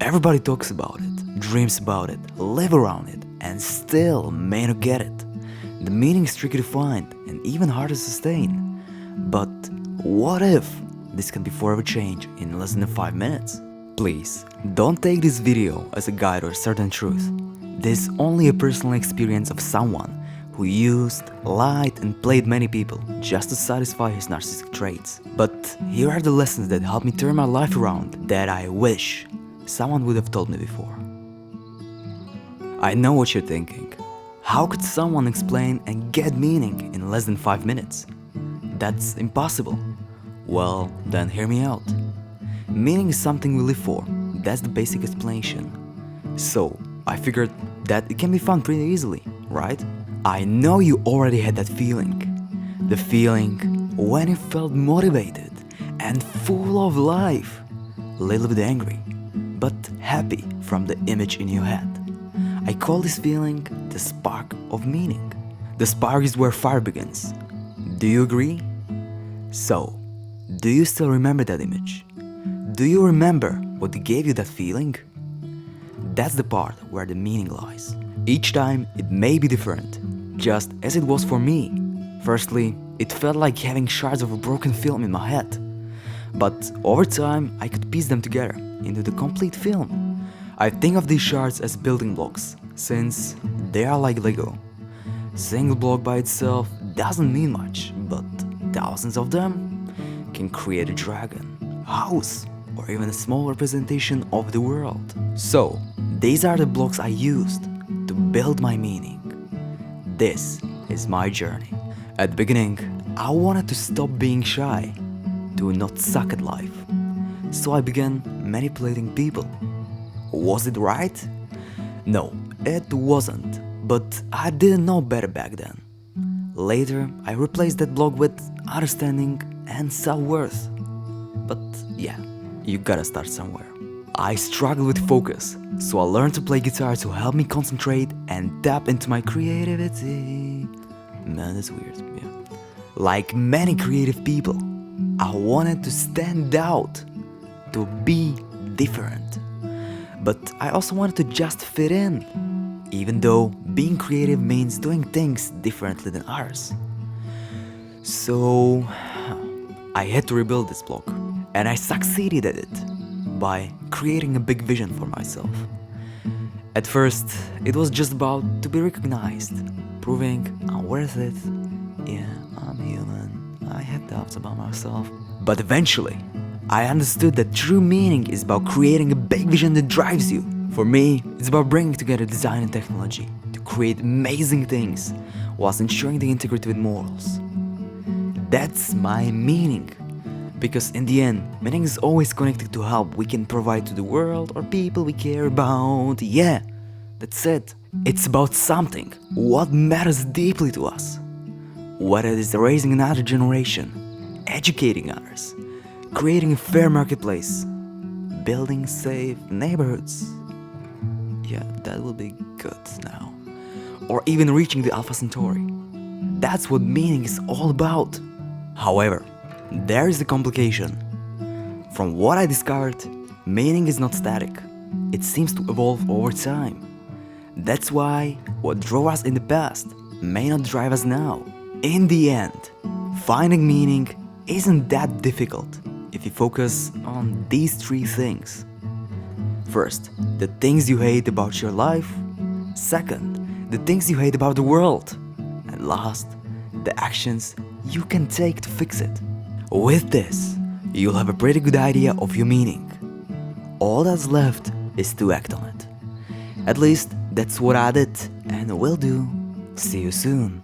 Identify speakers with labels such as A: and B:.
A: Everybody talks about it, dreams about it, live around it, and still may not get it. The meaning is tricky to find and even hard to sustain. But what if this can be forever changed in less than 5 minutes? Please, don't take this video as a guide or certain truth. This is only a personal experience of someone who used, lied, and played many people just to satisfy his narcissistic traits. But here are the lessons that helped me turn my life around that I wish someone would have told me before. I know what you're thinking. How could someone explain and get meaning in less than 5 minutes? That's impossible. Well, then hear me out. Meaning is something we live for. That's the basic explanation. So, I figured that it can be found pretty easily, right? I know you already had that feeling. The feeling when you felt motivated and full of life. A little bit angry, but happy from the image in your head. I call this feeling the spark of meaning. The spark is where fire begins. Do you agree? So, do you still remember that image? Do you remember what gave you that feeling? That's the part where the meaning lies. Each time it may be different, just as it was for me. Firstly, it felt like having shards of a broken film in my head. But over time, I could piece them together into the complete film. I think of these shards as building blocks, since they are like Lego. A single block by itself doesn't mean much, but thousands of them can create a dragon, a house, or even a small representation of the world. So, these are the blocks I used to build my meaning. This is my journey. At the beginning, I wanted to stop being shy, to not suck at life. So I began manipulating people. Was it right? No, it wasn't, but I didn't know better back then. Later, I replaced that block with understanding and self-worth. But yeah, you gotta start somewhere. I struggled with focus, so I learned to play guitar to help me concentrate and tap into my creativity. Man, that's weird, yeah. Like many creative people, I wanted to stand out, to be different. But I also wanted to just fit in, even though being creative means doing things differently than others. So, I had to rebuild this block, and I succeeded at it by creating a big vision for myself. At first, it was just about to be recognized, proving I'm worth it. Yeah, I'm human, I had doubts about myself. But eventually, I understood that true meaning is about creating a big vision that drives you. For me, it's about bringing together design and technology to create amazing things whilst ensuring the integrity with morals. That's my meaning. Because in the end, meaning is always connected to help we can provide to the world or people we care about. Yeah, that's it. It's about something, what matters deeply to us. Whether it is raising another generation, educating others, creating a fair marketplace, building safe neighborhoods. Yeah, that will be good now. Or even reaching the Alpha Centauri. That's what meaning is all about. However, there is a complication. From what I discovered, meaning is not static. It seems to evolve over time. That's why what drove us in the past may not drive us now. In the end, finding meaning isn't that difficult if you focus on these 3 things. First, the things you hate about your life. Second, the things you hate about the world. And last, the actions you can take to fix it. With this, you'll have a pretty good idea of your meaning. All that's left is to act on it. At least, that's what I did and will do. See you soon.